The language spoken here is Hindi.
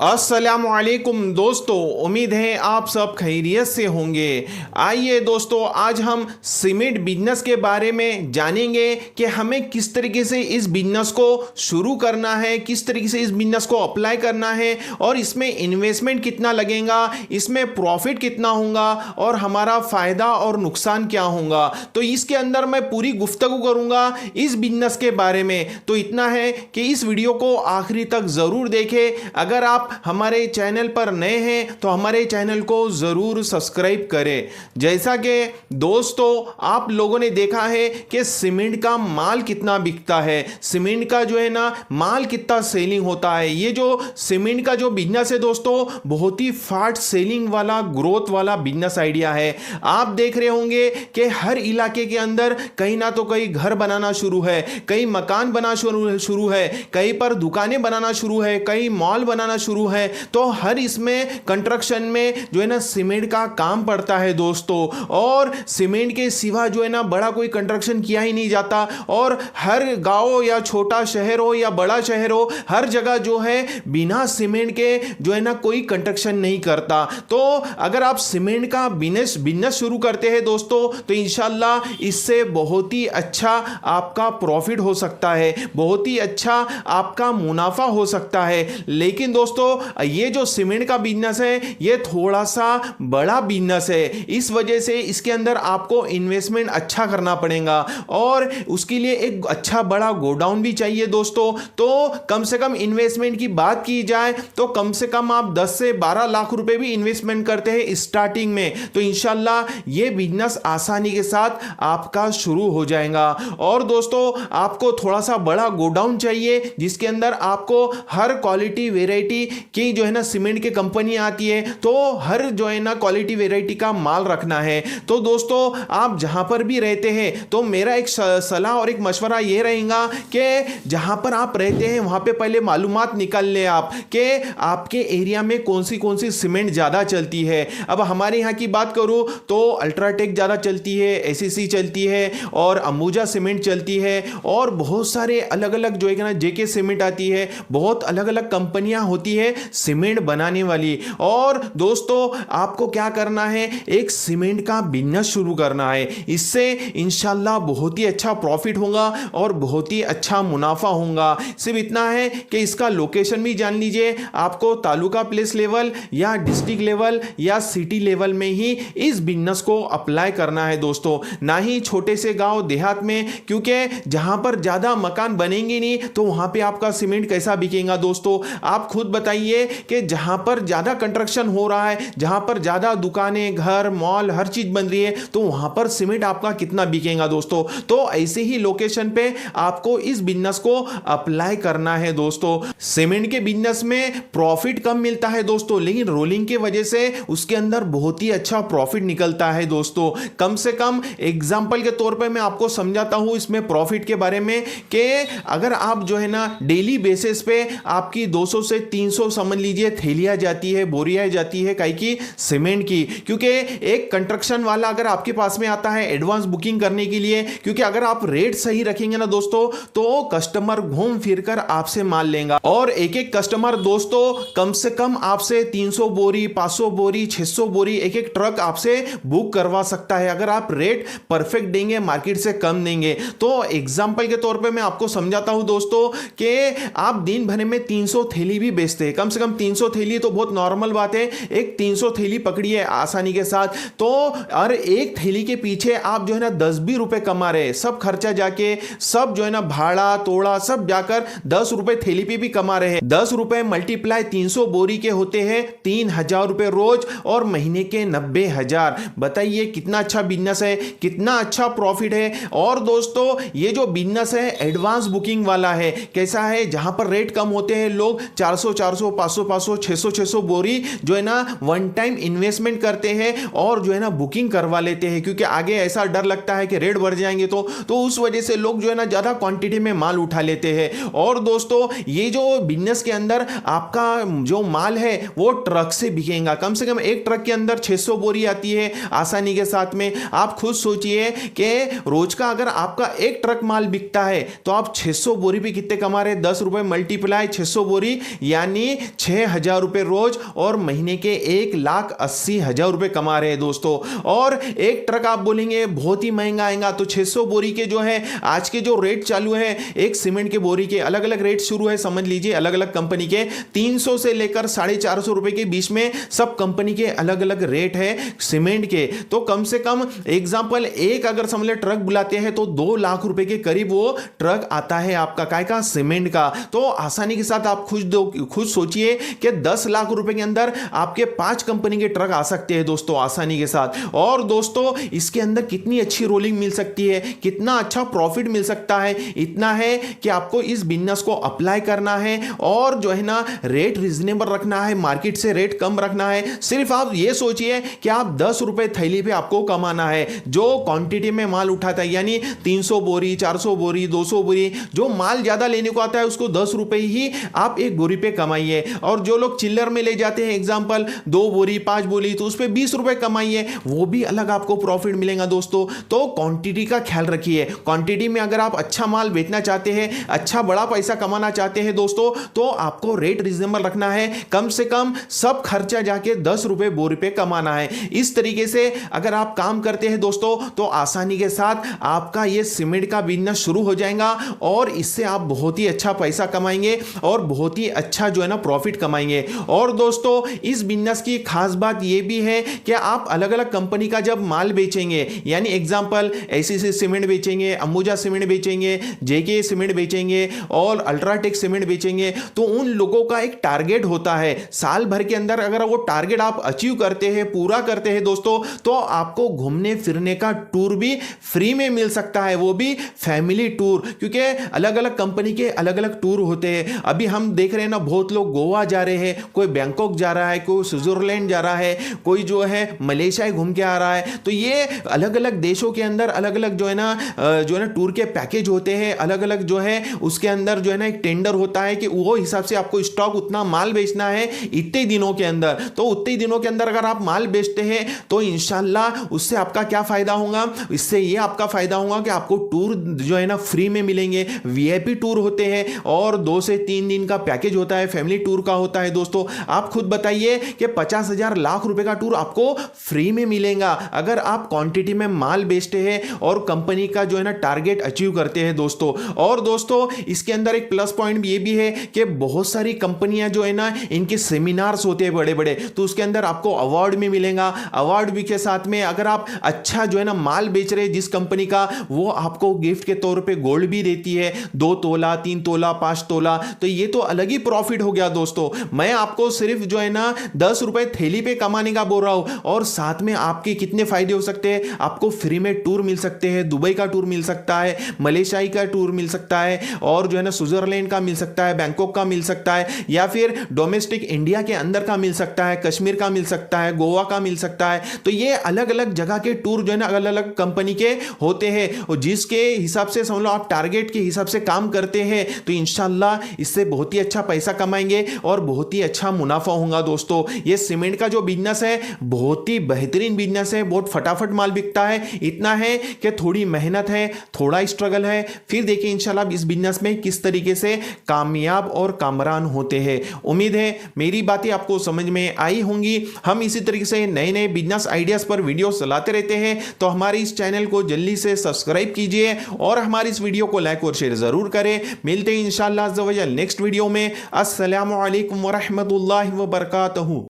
अस्सलामुअलैकुम दोस्तों, उम्मीद है आप सब खैरियत से होंगे। आइए दोस्तों, आज हम सीमेंट बिजनेस के बारे में जानेंगे कि हमें किस तरीके से इस बिजनेस को शुरू करना है, किस तरीके से इस बिजनेस को अप्लाई करना है और इसमें इन्वेस्टमेंट कितना लगेगा, इसमें प्रॉफिट कितना होगा और हमारा फ़ायदा और नुकसान क्या होगा। तो इसके अंदर मैं पूरी गुफ्तगू करूँगा इस बिजनेस के बारे में। तो इतना है कि इस वीडियो को आखिरी तक ज़रूर देखें। अगर आप हमारे चैनल पर नए हैं तो हमारे चैनल को ज़रूर सब्सक्राइब करें। जैसा कि दोस्तों आप लोगों ने देखा है कि सीमेंट का माल कितना बिकता है, सीमेंट का जो है ना माल कितना सेलिंग होता है। ये जो सीमेंट का जो बिजनेस है दोस्तों, बहुत ही फास्ट सेलिंग वाला, ग्रोथ वाला बिजनेस आइडिया है। आप देख रहे होंगे कि हर इलाके के अंदर कहीं ना तो कहीं घर बनाना शुरू है, कहीं मकान बना शुरू है, कहीं पर दुकानें बनाना शुरू है, कहीं मॉल बनाना शुरू है। तो हर इसमें कंस्ट्रक्शन में जो है ना सीमेंट का काम पड़ता है दोस्तों। और सीमेंट के सिवा जो है ना बड़ा कोई कंस्ट्रक्शन किया ही नहीं जाता। और हर गांव या छोटा शहर हो या बड़ा शहर हो, हर जगह जो है बिना सीमेंट के जो है ना कोई कंस्ट्रक्शन नहीं करता। तो अगर आप सीमेंट का बिजनेस शुरू करते हैं दोस्तों, तो इंशाल्लाह इससे बहुत ही अच्छा आपका प्रॉफिट हो सकता है, बहुत ही अच्छा आपका मुनाफा हो सकता है। लेकिन दोस्तों ये जो सीमेंट का बिजनेस है ये थोड़ा सा बड़ा बिजनेस है। इस वजह से इसके अंदर आपको इन्वेस्टमेंट अच्छा करना पड़ेगा और उसके लिए एक अच्छा बड़ा गोडाउन भी चाहिए दोस्तों। तो कम से कम इन्वेस्टमेंट की बात की जाए तो कम से कम आप 10 से 12 लाख रुपए भी इन्वेस्टमेंट करते हैं स्टार्टिंग में, तो इंशाल्लाह ये बिजनेस आसानी के साथ आपका शुरू हो जाएगा। और दोस्तों आपको थोड़ा सा बड़ा गोडाउन चाहिए जिसके अंदर आपको हर क्वालिटी वेराइटी की जो है ना सीमेंट की कंपनी आती है, तो हर जो है ना क्वालिटी वेराइटी का माल रखना है। तो दोस्तों आप जहां पर भी रहते हैं तो मेरा एक सलाह और एक मशवरा ये रहेगा कि जहां पर आप रहते हैं वहां पे पहले मालूमात निकाल ले आप कि आपके एरिया में कौन सी सीमेंट ज्यादा चलती है। अब हमारे यहाँ की बात करूं तो अल्ट्राटेक ज्यादा चलती है, एसीसी चलती है और अंबुजा सीमेंट चलती है और बहुत सारे अलग अलग जो है ना जेके सीमेंट आती है, बहुत अलग अलग कंपनियां होती है सीमेंट बनाने वाली। और दोस्तों आपको क्या करना है, एक सीमेंट का बिजनेस शुरू करना है। इससे इंशाल्लाह बहुत ही अच्छा प्रॉफिट होगा और बहुत ही अच्छा मुनाफा होगा। सिर्फ इतना है कि इसका लोकेशन भी जान लीजिए, आपको तालुका प्लेस लेवल या डिस्ट्रिक्ट लेवल या सिटी लेवल में ही इस बिजनेस को अप्लाई करना है दोस्तों, ना ही छोटे से गांव देहात में, क्योंकि जहां पर ज्यादा मकान बनेंगे नहीं तो वहां पे आपका सीमेंट कैसा बिकेगा दोस्तों। आप खुद बताइए कि जहां पर ज्यादा कंस्ट्रक्शन हो रहा है, जहां पर ज्यादा दुकानें, घर, मॉल, हर चीज बन रही है, तो वहां पर सीमेंट आपका कितना बिकेगा दोस्तों। तो ऐसे ही लोकेशन पे आपको इस बिजनेस को अप्लाई करना है दोस्तों। सीमेंट के बिजनेस में प्रॉफिट कम मिलता है दोस्तों, लेकिन रोलिंग की वजह से उसके अंदर बहुत ही अच्छा प्रॉफिट निकलता है दोस्तों। कम से कम एग्जांपल के तौर पे मैं आपको समझाता हूं इसमें प्रॉफिट के बारे में कि अगर आप जो है ना डेली बेसिस पे आपकी 200 से 300 समझ लीजिए थैलियां जाती है, बोरियां जाती है, काई की सीमेंट की। क्योंकि एक कंस्ट्रक्शन वाला अगर आपके पास में आता है एडवांस बुकिंग करने के लिए, क्योंकि अगर आप रेट सही रखेंगे ना दोस्तों तो कस्टमर घूम फिर कर आपसे माल लेगा। और एक एक कस्टमर दोस्तों कम से कम आपसे 300 बोरी, 500 बोरी, 600 बोरी, एक एक ट्रक आपसे बुक करवा सकता है अगर आप रेट परफेक्ट देंगे, मार्केट से कम देंगे। तो एग्जांपल के तौर पे मैं आपको समझाता हूं दोस्तों कि आप दिन भर में 300 थैली भी बेचते हैं, कम से कम 300 थैली तो बहुत नॉर्मल बात है, एक 300 थैली पकड़िए आसानी के साथ। तो और एक थैली के पीछे आप जो है ना 10 भी रुपए कमा रहे हैं, सब खर्चा जाके, सब जो है ना भाड़ा तोड़ा सब जाकर 10 रुपए थैली पे भी कमा रहे हैं। 10 रुपए मल्टीप्लाई 300 बोरी के होते हैं 3000 रुपए रोज और महीने के 90,000। बताइए कितना अच्छा बिजनेस है, कितना अच्छा प्रॉफिट है। और दोस्तों ये जो बिजनेस है एडवांस बुकिंग वाला है। कैसा है, जहां पर रेट कम होते हैं लोग 400 400 500 500 600 600 बोरी जो है ना वन टाइम इन्वेस्टमेंट करते हैं और जो है ना बुकिंग करवा लेते हैं, क्योंकि आगे ऐसा डर लगता है कि रेट बढ़ जाएंगे तो उस वजह से लोग जो है ना ज्यादा क्वांटिटी में माल उठा लेते हैं। और दोस्तों ये जो बिजनेस के अंदर आपका जो माल है वो ट्रक से बिकेगा। कम से कम एक ट्रक के अंदर 600 बोरी आती है आसानी के साथ में। आप खुद सोचिए कि रोज का अगर आपका एक ट्रक माल बिकता है तो आप 600 बोरी पे कितने कमा रहे हैं, 10 रुपए मल्टीप्लाई 600 बोरी यानी यानी 6,000 रुपये रोज और महीने के 1,80,000 रुपये कमा रहे हैं दोस्तों। और एक ट्रक आप बोलेंगे बहुत ही महंगा आएगा, तो 600 बोरी के जो है आज के जो रेट चालू है, एक सीमेंट के बोरी के अलग अलग रेट शुरू है, समझ लीजिए अलग अलग कंपनी के 300 से लेकर 450 रुपए के बीच में सब कंपनी के अलग अलग रेट है सीमेंट के। तो कम से कम एग्जांपल एक अगर समझ ले ट्रक बुलाते हैं तो 2 लाख रुपए के करीब वो ट्रक आता है आपका काय का सीमेंट का। तो आसानी के साथ आप खुद सोचिए कि 10 लाख रुपए के अंदर आपके 5 कंपनी के ट्रक आ सकते हैं दोस्तों आसानी के साथ। और दोस्तों इसके अंदर कितनी अच्छी रोलिंग मिल सकती है, कितना अच्छा प्रॉफिट मिल सकता है, इतना है कि आपको इस बिजनेस को अप्लाई करना है और जो है ना रेट रीजनेबल रखना है, मार्केट से रेट कम रखना है। सिर्फ आप ये सोचिए कि आप 10 रुपए थैली पे आपको कमाना है। जो क्वांटिटी में माल उठाता है यानी 300 बोरी 400 बोरी 200 बोरी, जो माल ज्यादा लेने को आता है उसको 10 रुपए ही आप एक बोरी पे कमाइए। और जो लोग चिल्लर में ले जाते हैं एग्जांपल 2 बोरी 5 बोरी, तो उस पे 20 रुपए कमाइए, वो भी अलग आपको प्रॉफिट मिलेगा दोस्तों। तो क्वांटिटी का ख्याल रखिए। क्वांटिटी में अगर आप अच्छा माल बेचना चाहते हैं, अच्छा बड़ा पैसा कमाना चाहते हैं दोस्तों, तो आपको रेट रीजनेबल रखना है। कम से कम सब खर्चा जाके 10 रुपए बोरी पे कमाना है। इस तरीके से अगर आप काम करते हैं दोस्तों तो आसानी के साथ आपका ये सीमेंट का बिजनेस शुरू हो जाएगा और इससे आप बहुत ही अच्छा पैसा कमाएंगे और बहुत ही अच्छा जो है ना प्रॉफिट कमाएंगे। और दोस्तों इस बिजनेस की खास बात यह भी है कि आप अलग अलग कंपनी का जब माल बेचेंगे, यानी एग्जांपल एसीसी सीमेंट बेचेंगे, अंबुजा सीमेंट बेचेंगे, जेके सीमेंट बेचेंगे और अल्ट्राटेक सीमेंट बेचेंगे, तो उन लोगों का एक टारगेट होता है साल भर के अंदर। अगर वो टारगेट आप अचीव करते हैं, पूरा करते हैं दोस्तों, तो आपको घूमने फिरने का टूर भी फ्री में मिल सकता है, वो भी फैमिली टूर, क्योंकि अलग अलग कंपनी के अलग अलग टूर होते हैं। अभी हम देख रहे हैं ना बहुत लोग गोवा जा रहे हैं, कोई बैंकॉक जा रहा है, कोई स्विट्जरलैंड जा रहा है, कोई जो है मलेशिया घूम के आ रहा है। तो ये अलग अलग देशों के अंदर अलग अलग जो है ना टूर के पैकेज होते हैं, अलग अलग जो है उसके अंदर जो है ना एक टेंडर होता है कि वो हिसाब से आपको स्टॉक उतना माल बेचना है इतने दिनों के अंदर। तो उतने दिनों के अंदर अगर आप माल बेचते हैं तो इंशाल्लाह उससे आपका क्या फायदा होगा, इससे ये आपका फायदा होगा कि आपको टूर जो है ना फ्री में मिलेंगे। वीआईपी टूर होते हैं और 2 से 3 दिन का पैकेज होता है, फैमिली टूर का होता है दोस्तों। आप खुद बताइए कि 50,000 लाख रुपए का टूर आपको फ्री में मिलेगा अगर आप क्वांटिटी में माल बेचते हैं और कंपनी का जो है ना टारगेट अचीव करते हैं दोस्तों। और दोस्तों इसके अंदर एक प्लस पॉइंट ये भी है कि बहुत सारी कंपनियां जो है ना इनके सेमिनार्स होते हैं बड़े बड़े, तो उसके अंदर आपको अवार्ड भी मिलेगा। अवार्ड भी के साथ में अगर आप अच्छा जो है ना माल बेच रहे हैं जिस कंपनी का, वो आपको गिफ्ट के तौर पे गोल्ड भी देती है, 2 तोला 3 तोला 5 तोला। तो ये तो अलग ही प्रॉफिट हो गया दोस्तों। मैं आपको सिर्फ जो है ना 10 रुपए थैली पे कमाने का बोल रहा हूं, और साथ में आपके कितने फायदे हो सकते हैं। आपको फ्री में टूर मिल सकते हैं, दुबई का टूर मिल सकता है, मलेशिया का टूर मिल सकता है, और जो है ना स्विट्जरलैंड का मिल सकता है, बैंकॉक का मिल सकता है, या फिर डोमेस्टिक इंडिया के अंदर का मिल सकता है, कश्मीर का मिल सकता है, गोवा का मिल सकता है। तो ये अलग अलग जगह के टूर जो है ना अलग अलग कंपनी के होते हैं, और जिसके हिसाब से समझ लो आप टारगेट के हिसाब से काम करते हैं तो इंशाल्लाह इससे बहुत ही अच्छा पैसा कमाएंगे और बहुत ही अच्छा मुनाफा होगा दोस्तों। ये सीमेंट का जो बिजनेस है बहुत ही बेहतरीन बिजनेस है, बहुत फटाफट माल बिकता है। इतना है कि थोड़ी मेहनत है, थोड़ा स्ट्रगल है, फिर देखिए इंशाल्लाह इस बिजनेस में किस तरीके से कामयाब और कामरान होते हैं। उम्मीद है मेरी बातें आपको समझ में आई होंगी। हम इसी तरीके से नए नए बिजनेस आइडियाज पर वीडियो चलाते रहते हैं, तो हमारे इस चैनल को जल्दी से सब्सक्राइब कीजिए और हमारी इस वीडियो को लाइक और शेयर जरूर करें। मिलते हैं इंशाल्लाह नेक्स्ट वीडियो में। अस्सलामु अलैकुम व रहमतुल्लाहि व बरकातहू।